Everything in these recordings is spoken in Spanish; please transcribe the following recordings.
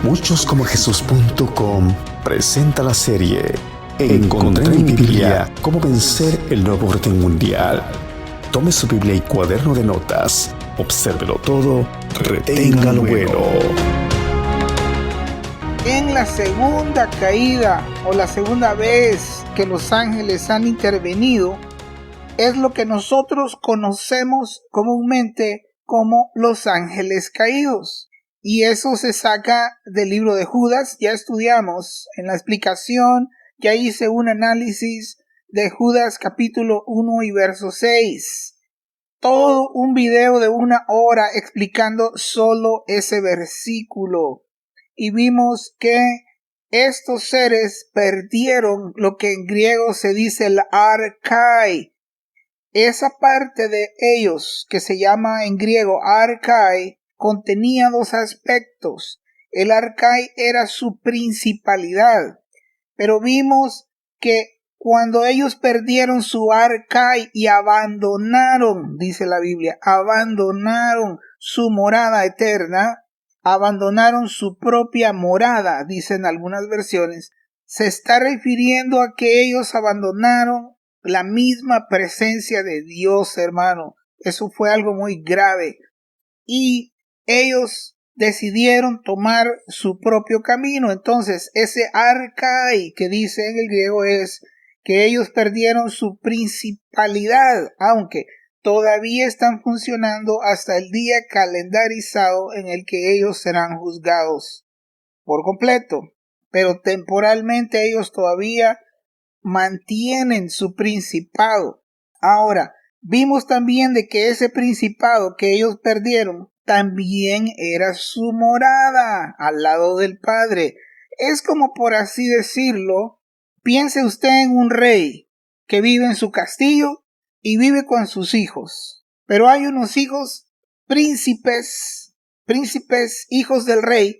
Muchoscomojesus.com presenta la serie Encontré en mi Biblia cómo vencer el nuevo orden mundial. Tome su Biblia y cuaderno de notas, obsérvelo todo, retenga lo bueno. En la segunda caída o la segunda vez que los ángeles han intervenido, es lo que nosotros conocemos comúnmente como los ángeles caídos. Y eso se saca del libro de Judas. Ya estudiamos en la explicación, ya hice un análisis de Judas capítulo 1 y verso 6. Todo un video de 1 hora explicando solo ese versículo. Y vimos que estos seres perdieron lo que en griego se dice el arkai. Esa parte de ellos que se llama en griego arkai contenía dos aspectos. El arkai era su principalidad, pero vimos que cuando ellos perdieron su arkai y abandonaron, dice la Biblia, abandonaron su morada eterna, abandonaron su propia morada, dicen algunas versiones, se está refiriendo a que ellos abandonaron la misma presencia de Dios, hermano. Eso fue algo muy grave. Y ellos decidieron tomar su propio camino. Entonces, ese arkai que dice en el griego es que ellos perdieron su principalidad, aunque todavía están funcionando hasta el día calendarizado en el que ellos serán juzgados por completo. Pero temporalmente ellos todavía mantienen su principado. Ahora, vimos también de que ese principado que ellos perdieron también era su morada al lado del Padre. Es como, por así decirlo, piense usted en un rey que vive en su castillo y vive con sus hijos. Pero hay unos hijos príncipes, hijos del rey,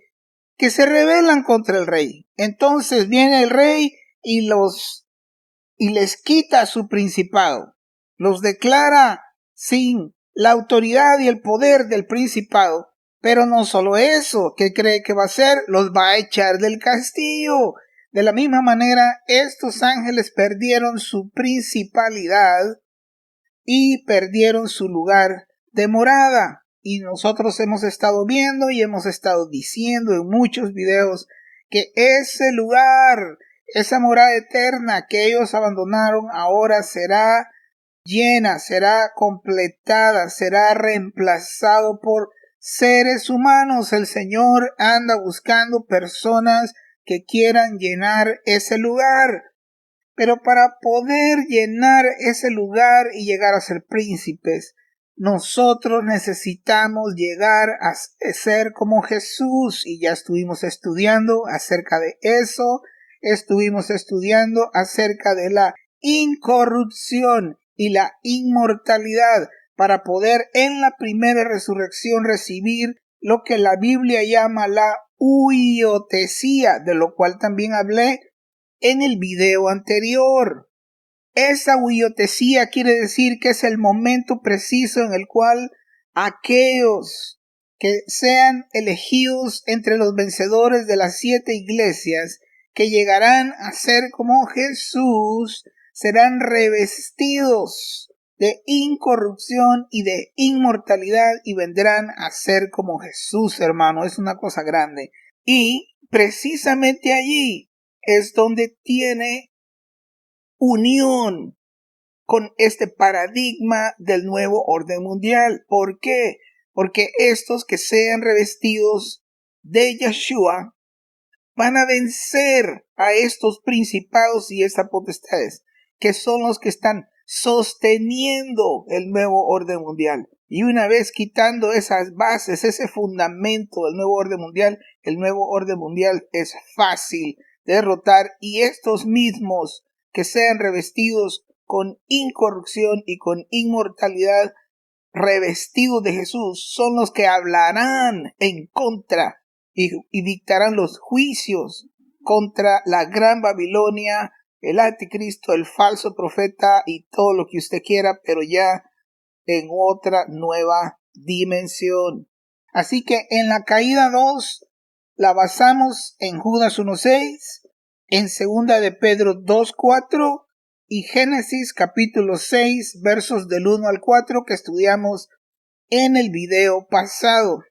que se rebelan contra el rey. Entonces viene el rey y les quita su principado, los declara sin la autoridad y el poder del principado. Pero no solo eso, ¿qué cree que va a hacer? Los va a echar del castillo. De la misma manera, estos ángeles perdieron su principalidad y perdieron su lugar de morada. Y nosotros hemos estado viendo y hemos estado diciendo en muchos videos que ese lugar, esa morada eterna que ellos abandonaron, ahora será llena, será completada, será reemplazado por seres humanos. El Señor anda buscando personas que quieran llenar ese lugar. Pero para poder llenar ese lugar y llegar a ser príncipes, nosotros necesitamos llegar a ser como Jesús. Y ya estuvimos estudiando acerca de eso. Estuvimos estudiando acerca de la incorrupción y la inmortalidad para poder en la primera resurrección recibir lo que la Biblia llama la huiotesía, de lo cual también hablé en el video anterior. Esa huiotesía quiere decir que es el momento preciso en el cual aquellos que sean elegidos entre los vencedores de las 7 iglesias que llegarán a ser como Jesús serán revestidos de incorrupción y de inmortalidad y vendrán a ser como Jesús, hermano. Es una cosa grande. Y precisamente allí es donde tiene unión con este paradigma del nuevo orden mundial. ¿Por qué? Porque estos que sean revestidos de Yeshua van a vencer a estos principados y estas potestades, que son los que están sosteniendo el nuevo orden mundial. Y una vez quitando esas bases, ese fundamento del nuevo orden mundial, el nuevo orden mundial es fácil derrotar, y estos mismos que sean revestidos con incorrupción y con inmortalidad, revestidos de Jesús, son los que hablarán en contra y dictarán los juicios contra la gran Babilonia, el anticristo, el falso profeta y todo lo que usted quiera, pero ya en otra nueva dimensión. Así que en la caída 2 la basamos en Judas 1:6, en 2 de Pedro 2:4 y Génesis capítulo 6 versos del 1 al 4 que estudiamos en el video pasado.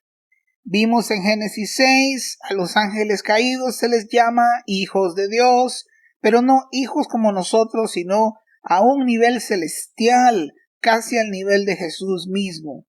Vimos en Génesis 6 a los ángeles caídos se les llama hijos de Dios, pero no hijos como nosotros, sino a un nivel celestial, casi al nivel de Jesús mismo.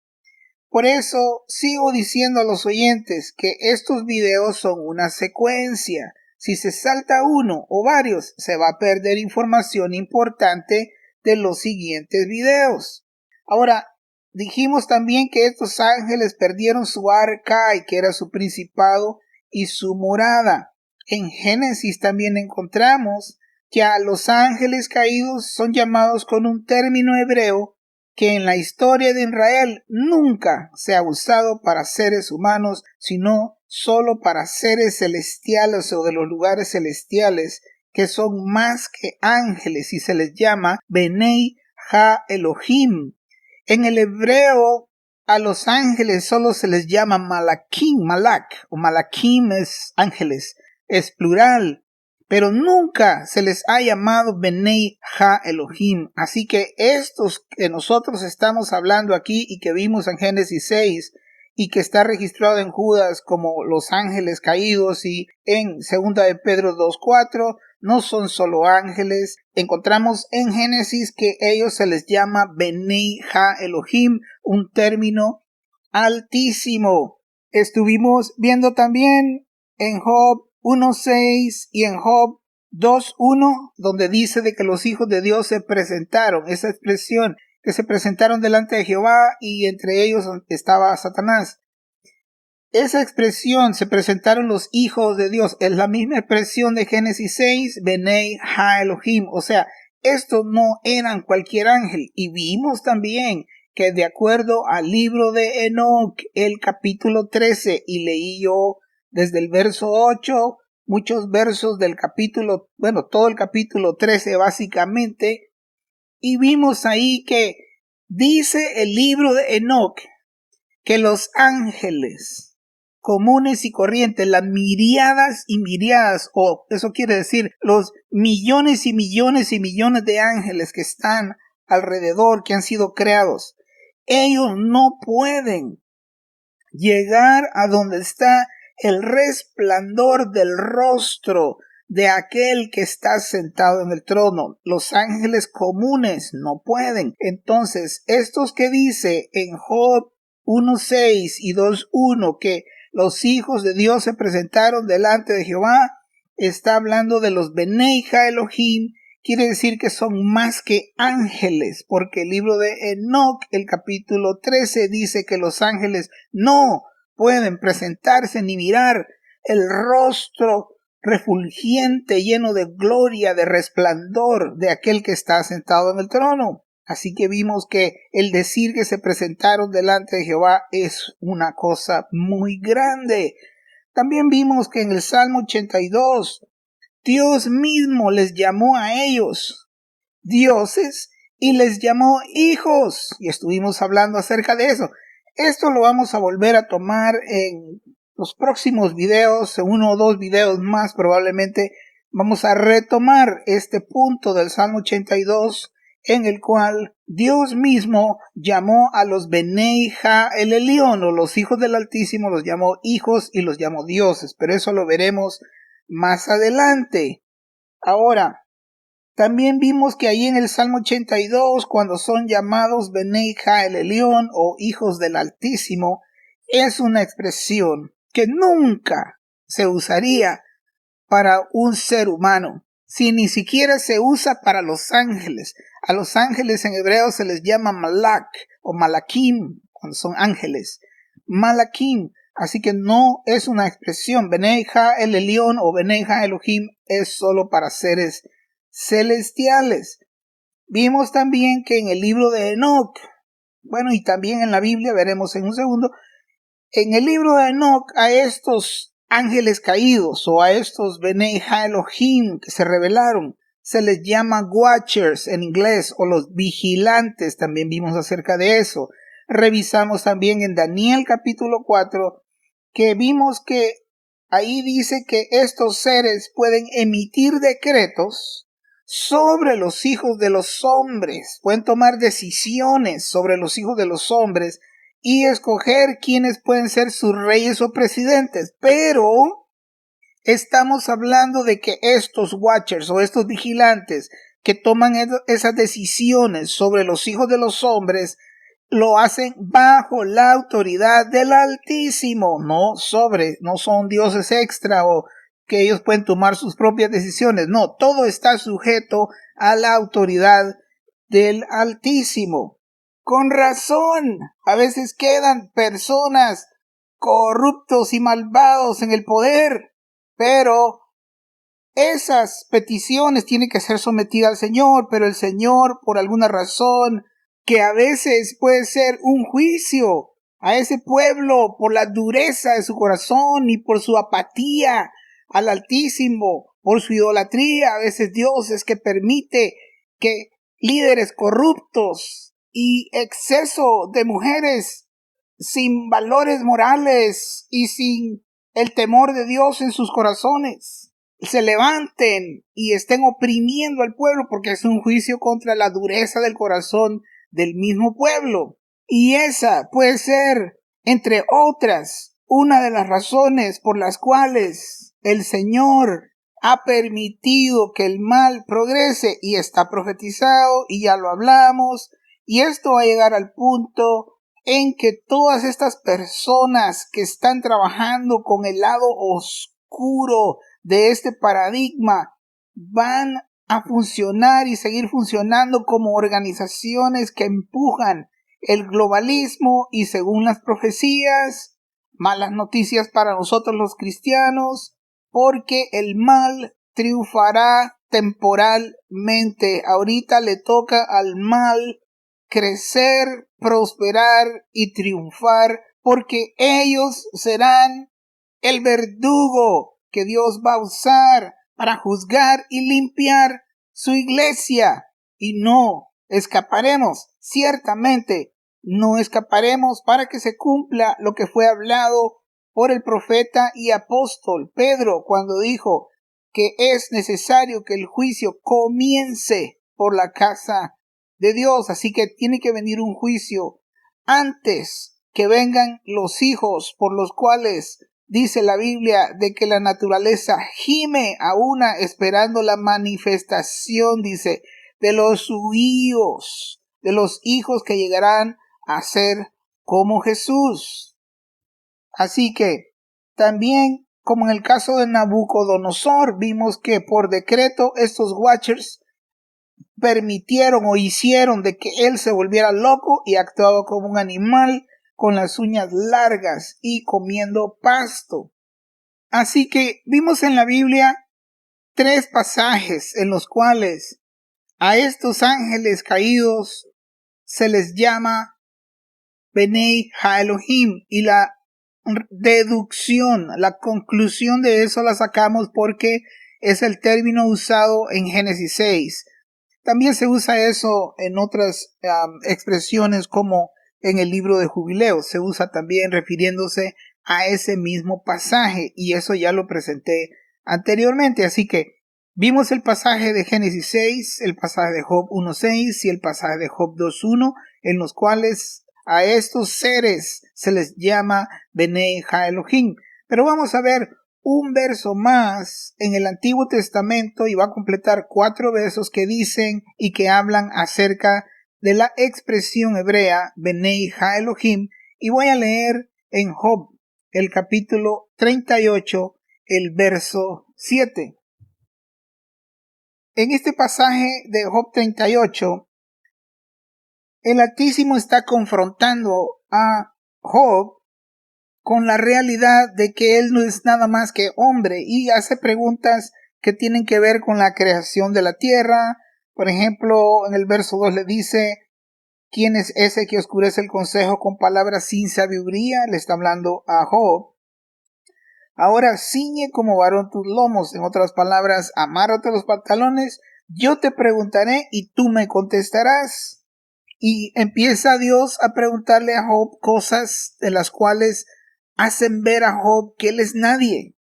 Por eso sigo diciendo a los oyentes que estos videos son una secuencia. Si se salta uno o varios, se va a perder información importante de los siguientes videos. Ahora, dijimos también que estos ángeles perdieron su arca y que era su principado y su morada. En Génesis también encontramos que a los ángeles caídos son llamados con un término hebreo que en la historia de Israel nunca se ha usado para seres humanos, sino solo para seres celestiales o de los lugares celestiales, que son más que ángeles y se les llama Benei Ha Elohim. En el hebreo a los ángeles solo se les llama Malakim, Malak, o Malakim es ángeles, es plural. Pero nunca se les ha llamado Benei Ha Elohim. Así que estos que nosotros estamos hablando aquí y que vimos en Génesis 6 y que está registrado en Judas como los ángeles caídos y en 2 de Pedro 2:4 no son solo ángeles. Encontramos en Génesis que ellos se les llama Benei Ha Elohim, un término altísimo. Estuvimos viendo también en Job 1:6 y en Job 2:1, donde dice de que los hijos de Dios se presentaron, esa expresión, que se presentaron delante de Jehová y entre ellos estaba Satanás. Esa expresión, se presentaron los hijos de Dios, es la misma expresión de Génesis 6, Benei Ha Elohim, o sea, estos no eran cualquier ángel. Y vimos también que de acuerdo al libro de Enoc, el capítulo 13, y leí yo desde el verso 8, muchos versos del capítulo, todo el capítulo 13 básicamente, y vimos ahí que dice el libro de Enoc que los ángeles comunes y corrientes, las miriadas y miriadas, o eso quiere decir los millones y millones y millones de ángeles que están alrededor, que han sido creados, ellos no pueden llegar a donde está el resplandor del rostro de aquel que está sentado en el trono. Los ángeles comunes no pueden. Entonces, estos que dice en Job 1:6 y 2:1 que los hijos de Dios se presentaron delante de Jehová, está hablando de los Benei Ha Elohim. Quiere decir que son más que ángeles, porque el libro de Enoc, el capítulo 13, dice que los ángeles no pueden presentarse ni mirar el rostro refulgente, lleno de gloria, de resplandor de aquel que está sentado en el trono. Así que vimos que el decir que se presentaron delante de Jehová es una cosa muy grande. También vimos que en el Salmo 82, Dios mismo les llamó a ellos dioses y les llamó hijos. Y estuvimos hablando acerca de eso. Esto lo vamos a volver a tomar en los próximos videos, en uno o dos videos más probablemente. Vamos a retomar este punto del Salmo 82 en el cual Dios mismo llamó a los Benei Ha Elyon, o los hijos del Altísimo, los llamó hijos y los llamó dioses, pero eso lo veremos más adelante. Ahora, también vimos que ahí en el Salmo 82, cuando son llamados Benei Ha Elyon o hijos del Altísimo, es una expresión que nunca se usaría para un ser humano, si ni siquiera se usa para los ángeles. A los ángeles en hebreo se les llama Malak o Malakim, cuando son ángeles. Malakim. Así que no es una expresión. Benei Ha Elyon o Benei Ha Elohim es solo para seres celestiales. Vimos también que en el libro de Enoc, y también en la Biblia, veremos en un segundo, en el libro de Enoc a estos ángeles caídos o a estos Benei Ha Elohim que se rebelaron, se les llama watchers en inglés, o los vigilantes. También vimos acerca de eso. Revisamos también en Daniel capítulo 4 que vimos que ahí dice que estos seres pueden emitir decretos sobre los hijos de los hombres, pueden tomar decisiones sobre los hijos de los hombres y escoger quiénes pueden ser sus reyes o presidentes, pero estamos hablando de que estos watchers o estos vigilantes que toman esas decisiones sobre los hijos de los hombres lo hacen bajo la autoridad del Altísimo, no son dioses extra o que ellos pueden tomar sus propias decisiones. No, todo está sujeto a la autoridad del Altísimo. Con razón, a veces quedan personas corruptos y malvados en el poder, pero esas peticiones tienen que ser sometidas al Señor, pero el Señor, por alguna razón, que a veces puede ser un juicio a ese pueblo por la dureza de su corazón y por su apatía al Altísimo, por su idolatría. A veces Dios es que permite que líderes corruptos y exceso de mujeres sin valores morales y sin el temor de Dios en sus corazones se levanten y estén oprimiendo al pueblo, porque es un juicio contra la dureza del corazón del mismo pueblo. Y esa puede ser, entre otras, una de las razones por las cuales el Señor ha permitido que el mal progrese, y está profetizado y ya lo hablamos, y esto va a llegar al punto en que todas estas personas que están trabajando con el lado oscuro de este paradigma van a funcionar y seguir funcionando como organizaciones que empujan el globalismo y, según las profecías, malas noticias para nosotros los cristianos, porque el mal triunfará temporalmente. Ahorita le toca al mal crecer, prosperar y triunfar, porque ellos serán el verdugo que Dios va a usar para juzgar y limpiar su iglesia. Y no escaparemos, ciertamente no escaparemos, para que se cumpla lo que fue hablado por el profeta y apóstol Pedro cuando dijo que es necesario que el juicio comience por la casa de Dios. Así que tiene que venir un juicio antes que vengan los hijos por los cuales dice la Biblia de que la naturaleza gime a una esperando la manifestación, dice, de los huíos, de los hijos que llegarán a ser como Jesús. Así que también, como en el caso de Nabucodonosor, vimos que por decreto estos watchers permitieron o hicieron de que él se volviera loco y actuaba como un animal con las uñas largas y comiendo pasto. Así que vimos en la Biblia 3 pasajes en los cuales a estos ángeles caídos se les llama Benei Ha-Elohim, y la deducción, la conclusión de eso la sacamos porque es el término usado en Génesis 6. También se usa eso en otras expresiones, como en el libro de Jubileos. Se usa también refiriéndose a ese mismo pasaje, y eso ya lo presenté anteriormente. Así que vimos el pasaje de Génesis 6, el pasaje de Job 1.6 y el pasaje de Job 2.1, en los cuales a estos seres se les llama Benei Ha-Elohim. Pero vamos a ver un verso más en el Antiguo Testamento, y va a completar 4 versos que dicen y que hablan acerca de la expresión hebrea Benei Ha-Elohim, y voy a leer en Job el capítulo 38, el verso 7. En este pasaje de Job 38, el Altísimo está confrontando a Job con la realidad de que él no es nada más que hombre, y hace preguntas que tienen que ver con la creación de la tierra. Por ejemplo, en el verso 2 le dice: ¿quién es ese que oscurece el consejo con palabras sin sabiduría? Le está hablando a Job. Ahora ciñe como varón tus lomos. En otras palabras, amárrate los pantalones. Yo te preguntaré y tú me contestarás. Y empieza Dios a preguntarle a Job cosas de las cuales hacen ver a Job que él es nadie,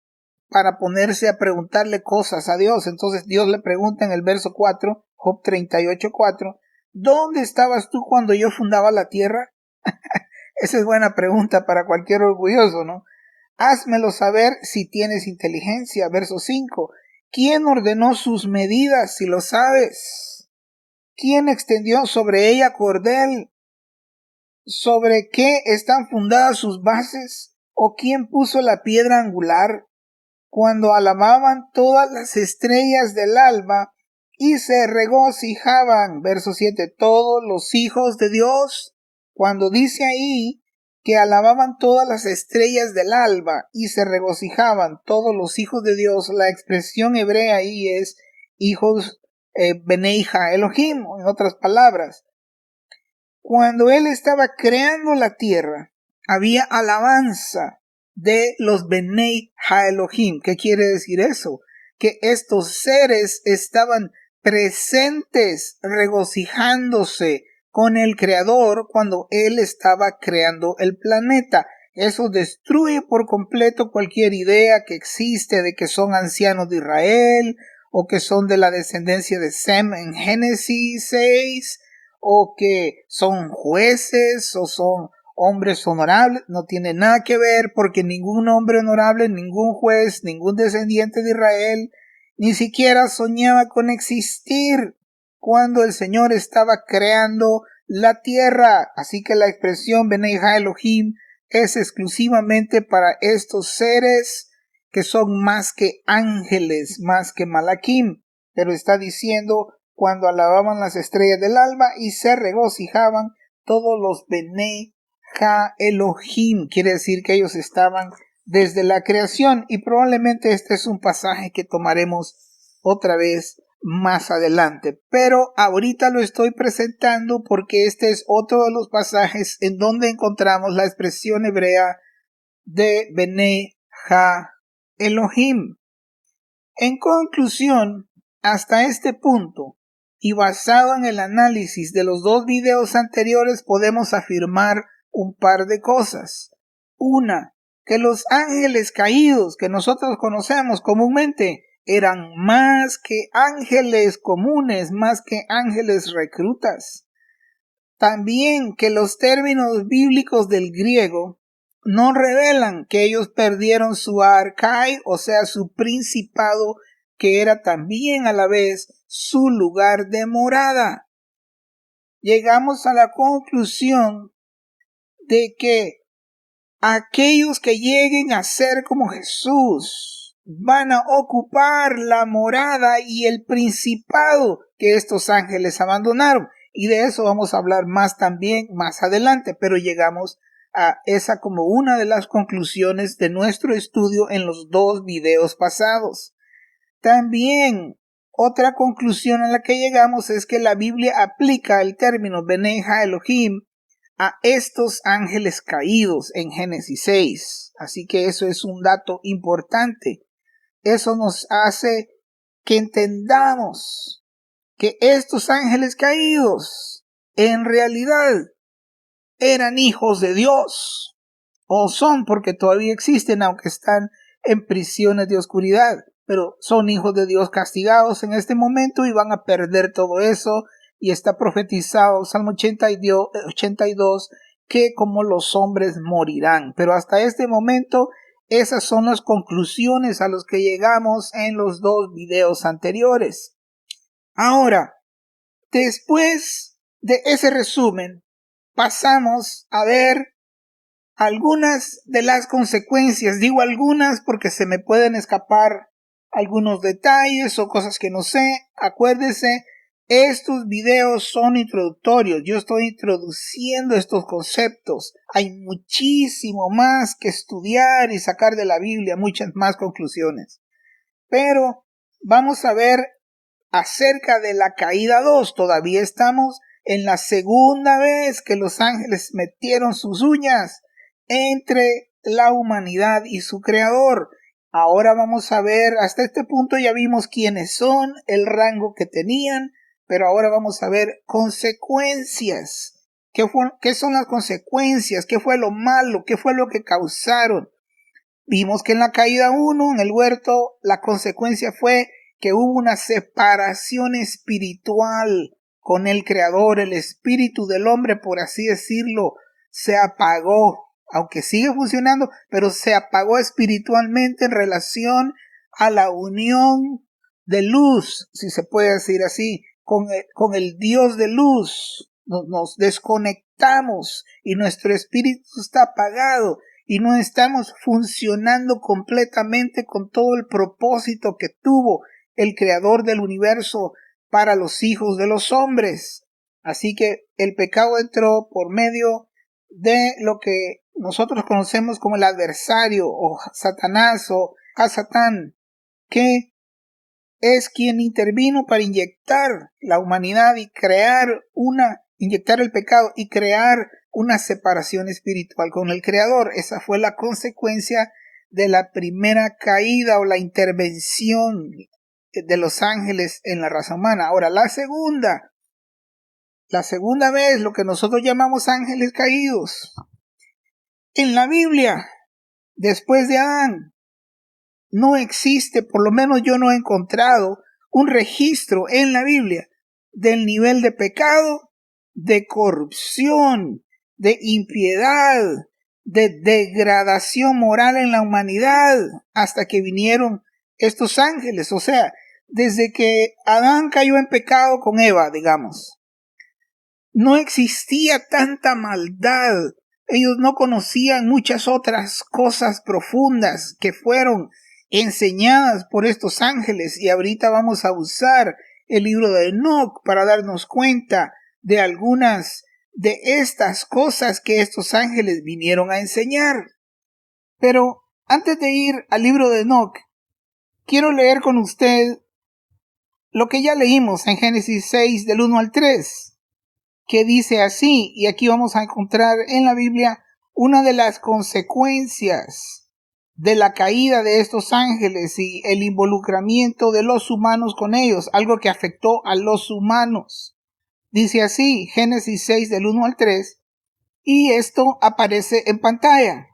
para ponerse a preguntarle cosas a Dios. Entonces Dios le pregunta en el verso 4, Job 38:4, ¿dónde estabas tú cuando yo fundaba la tierra? Esa es buena pregunta para cualquier orgulloso, ¿no? Házmelo saber si tienes inteligencia. Verso 5, ¿quién ordenó sus medidas si lo sabes? ¿Quién extendió sobre ella cordel? ¿Sobre qué están fundadas sus bases? ¿O quién puso la piedra angular? Cuando alababan todas las estrellas del alba y se regocijaban, verso 7, todos los hijos de Dios. Cuando dice ahí que alababan todas las estrellas del alba y se regocijaban todos los hijos de Dios, la expresión hebrea ahí es hijos Benei Elohim, en otras palabras. Cuando él estaba creando la tierra, había alabanza de los Benei Elohim. ¿Qué quiere decir eso? Que estos seres estaban presentes, regocijándose con el Creador cuando él estaba creando el planeta. Eso destruye por completo cualquier idea que existe de que son ancianos de Israel o que son de la descendencia de Sem en Génesis 6 o que son jueces o son hombres honorables. No tiene nada que ver, porque ningún hombre honorable, ningún juez, ningún descendiente de Israel ni siquiera soñaba con existir cuando el Señor estaba creando la tierra. Así que la expresión Benei Elohim es exclusivamente para estos seres que son más que ángeles, más que malaquim, pero está diciendo cuando alababan las estrellas del alba y se regocijaban todos los Benei Elohim. Quiere decir que ellos estaban desde la creación, y probablemente este es un pasaje que tomaremos otra vez más adelante, pero ahorita lo estoy presentando porque este es otro de los pasajes en donde encontramos la expresión hebrea de Benei Elohim. En conclusión, hasta este punto, y basado en el análisis de los dos videos anteriores, podemos afirmar un par de cosas. Una, que los ángeles caídos que nosotros conocemos comúnmente eran más que ángeles comunes, más que ángeles reclutas. También que los términos bíblicos del griego no revelan que ellos perdieron su arcai, o sea, su principado, que era también a la vez su lugar de morada. Llegamos a la conclusión de que aquellos que lleguen a ser como Jesús van a ocupar la morada y el principado que estos ángeles abandonaron. Y de eso vamos a hablar más también más adelante, pero llegamos a esa como una de las conclusiones de nuestro estudio en los dos videos pasados. También otra conclusión a la que llegamos es que la Biblia aplica el término Benei Elohim a estos ángeles caídos en Génesis 6. Así que eso es un dato importante. Eso nos hace que entendamos que estos ángeles caídos en realidad eran hijos de Dios, o son, porque todavía existen, aunque están en prisiones de oscuridad, pero son hijos de Dios castigados en este momento y van a perder todo eso. Y está profetizado Salmo 82 que como los hombres morirán. Pero hasta este momento esas son las conclusiones a las que llegamos en los dos videos anteriores. Ahora, después de ese resumen, pasamos a ver algunas de las consecuencias. Digo algunas porque se me pueden escapar algunos detalles o cosas que no sé. Acuérdese, estos videos son introductorios. Yo estoy introduciendo estos conceptos. Hay muchísimo más que estudiar y sacar de la Biblia, muchas más conclusiones. Pero vamos a ver acerca de la caída 2. Todavía estamos en la segunda vez que los ángeles metieron sus uñas entre la humanidad y su creador. Ahora vamos a ver, hasta este punto ya vimos quiénes son, el rango que tenían, pero ahora vamos a ver consecuencias. ¿Qué son las consecuencias? ¿Qué fue lo malo? ¿Qué fue lo que causaron? Vimos que en la caída 1, en el huerto, la consecuencia fue que hubo una separación espiritual con el Creador. El espíritu del hombre, por así decirlo, se apagó, aunque sigue funcionando, pero se apagó espiritualmente en relación a la unión de luz, si se puede decir así, con el Dios de luz. Nos desconectamos y nuestro espíritu está apagado y no estamos funcionando completamente con todo el propósito que tuvo el Creador del universo para los hijos de los hombres. Así que el pecado entró por medio de lo que nosotros conocemos como el adversario o Satanás o Hasatán, que es quien intervino para inyectar la humanidad y inyectar el pecado y crear una separación espiritual con el Creador. Esa fue la consecuencia de la primera caída o la intervención de los ángeles en la raza humana. Ahora, la segunda vez, lo que nosotros llamamos ángeles caídos. En la Biblia, después de Adán, no existe, por lo menos yo no he encontrado un registro en la Biblia del nivel de pecado, de corrupción, de impiedad, de degradación moral en la humanidad hasta que vinieron estos ángeles. O sea, desde que Adán cayó en pecado con Eva, digamos, no existía tanta maldad. Ellos no conocían muchas otras cosas profundas que fueron enseñadas por estos ángeles, y ahorita vamos a usar el libro de Enoc para darnos cuenta de algunas de estas cosas que estos ángeles vinieron a enseñar. Pero antes de ir al libro de Enoc, quiero leer con usted lo que ya leímos en Génesis 6 del 1 al 3, que dice así, y aquí vamos a encontrar en la Biblia una de las consecuencias de la caída de estos ángeles y el involucramiento de los humanos con ellos, algo que afectó a los humanos. Dice así, Génesis 6 del 1 al 3, y esto aparece en pantalla,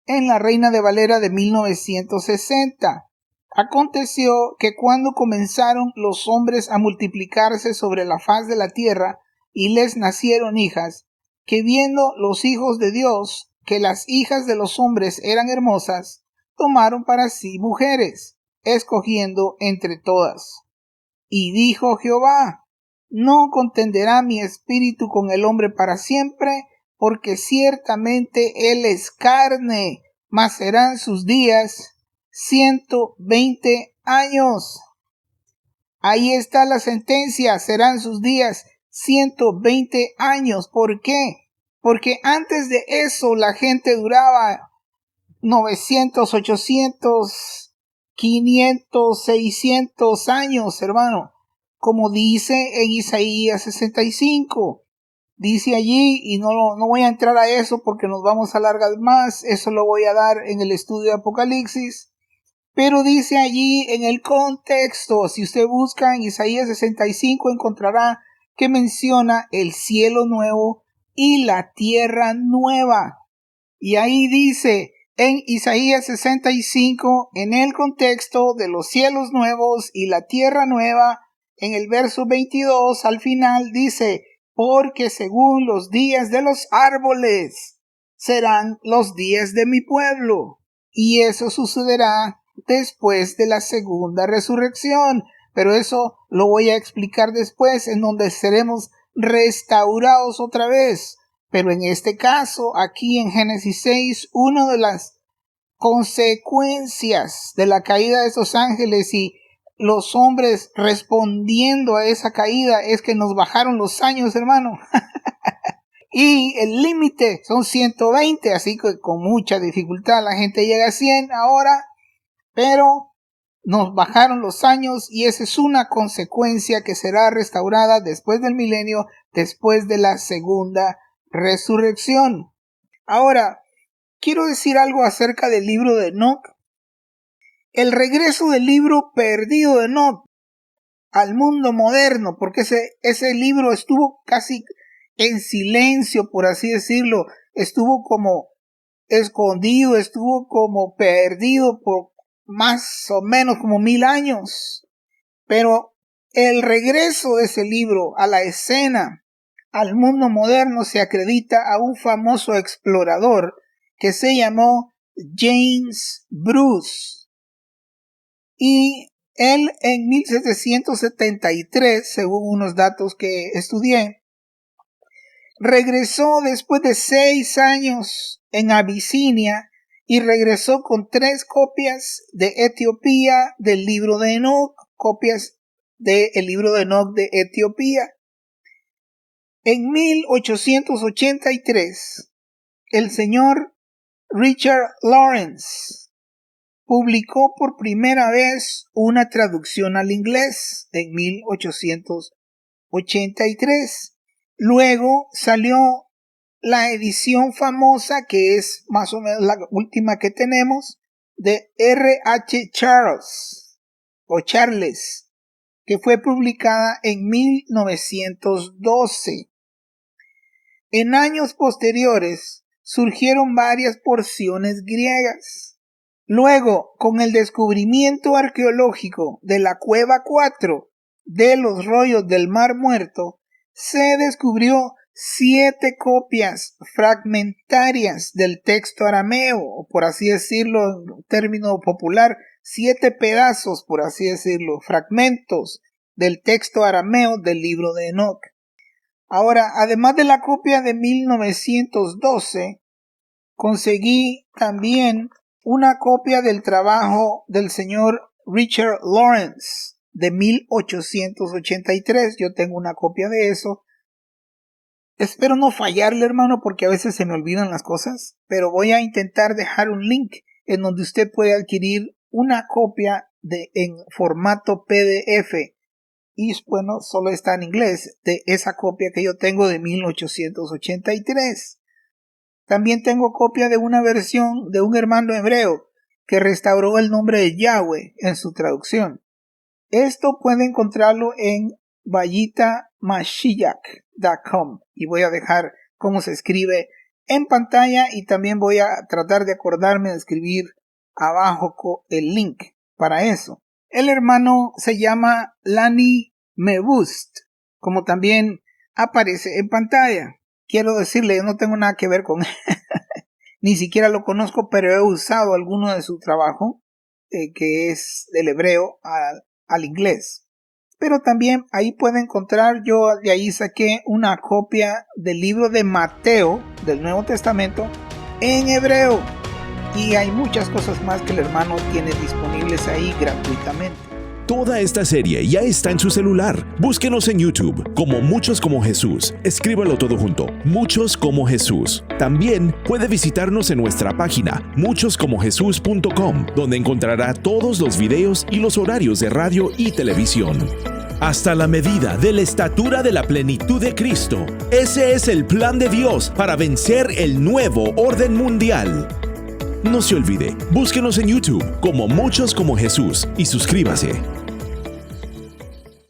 en la Reina de Valera de 1960. Aconteció que cuando comenzaron los hombres a multiplicarse sobre la faz de la tierra, y les nacieron hijas, que viendo los hijos de Dios que las hijas de los hombres eran hermosas, tomaron para sí mujeres, escogiendo entre todas. Y dijo Jehová: no contenderá mi espíritu con el hombre para siempre, porque ciertamente él es carne, mas serán sus días 120 años. Ahí está la sentencia, serán sus días 120 años. ¿Por qué? Porque antes de eso la gente duraba 900, 800, 500, 600 años, hermano. Como dice en Isaías 65. Dice allí, y no voy a entrar a eso porque nos vamos a alargar más, eso lo voy a dar en el estudio de Apocalipsis. Pero dice allí en el contexto, si usted busca en Isaías 65 encontrará que menciona el cielo nuevo y la tierra nueva. Y ahí dice en Isaías 65, en el contexto de los cielos nuevos y la tierra nueva, en el verso 22 al final dice: porque según los días de los árboles serán los días de mi pueblo. Y eso sucederá después de la segunda resurrección. Pero eso lo voy a explicar después, en donde seremos restaurados otra vez. Pero en este caso, aquí en Génesis 6, una de las consecuencias de la caída de esos ángeles y los hombres respondiendo a esa caída es que nos bajaron los años, hermano. Y el límite son 120, así que con mucha dificultad la gente llega a 100 ahora, pero nos bajaron los años y esa es una consecuencia que será restaurada después del milenio, después de la segunda resurrección. Ahora, quiero decir algo acerca del libro de Enoc. El regreso del libro perdido de Enoc al mundo moderno, porque ese libro estuvo casi en silencio, por así decirlo, estuvo como escondido, estuvo como perdido por más o menos como 1000 años. Pero el regreso de ese libro a la escena, al mundo moderno, se acredita a un famoso explorador que se llamó James Bruce. Y él en 1773, según unos datos que estudié, regresó después de 6 años en Abisinia y regresó con 3 copias de Etiopía del libro de Enoch, copias del libro de Enoch de Etiopía. En 1883, el señor Richard Lawrence publicó por primera vez una traducción al inglés en 1883. Luego salió la edición famosa, que es más o menos la última que tenemos, de R.H. Charles, que fue publicada en 1912. En años posteriores surgieron varias porciones griegas. Luego, con el descubrimiento arqueológico de la Cueva 4 de los rollos del Mar Muerto, se descubrió 7 copias fragmentarias del texto arameo, o por así decirlo en término popular, 7 pedazos, por así decirlo, fragmentos del texto arameo del libro de Enoch. Ahora, además de la copia de 1912, conseguí también una copia del trabajo del señor Richard Lawrence de 1883. Yo tengo una copia de eso. Espero no fallarle, hermano, porque a veces se me olvidan las cosas, pero voy a intentar dejar un link en donde usted puede adquirir una copia en formato PDF. Y bueno, solo está en inglés, de esa copia que yo tengo de 1883. También tengo copia de una versión de un hermano hebreo que restauró el nombre de Yahweh en su traducción. Esto puede encontrarlo en vallitamashiach.com y voy a dejar cómo se escribe en pantalla, y también voy a tratar de acordarme de escribir abajo el link para eso. El hermano se llama Lani Mebust, como también aparece en pantalla. Quiero decirle, yo no tengo nada que ver con él, ni siquiera lo conozco, pero he usado alguno de su trabajo, que es del hebreo al inglés. Pero también ahí puede encontrar, yo de ahí saqué una copia del libro de Mateo, del Nuevo Testamento, en hebreo. Y hay muchas cosas más que el hermano tiene disponibles ahí gratuitamente. Toda esta serie ya está en su celular. Búsquenos en YouTube como Muchos como Jesús. Escríbalo todo junto, Muchos como Jesús. También puede visitarnos en nuestra página muchoscomojesus.com, donde encontrará todos los videos y los horarios de radio y televisión. Hasta la medida de la estatura de la plenitud de Cristo. Ese es el plan de Dios para vencer el nuevo orden mundial. No se olvide, búsquenos en YouTube como Muchos como Jesús y suscríbase.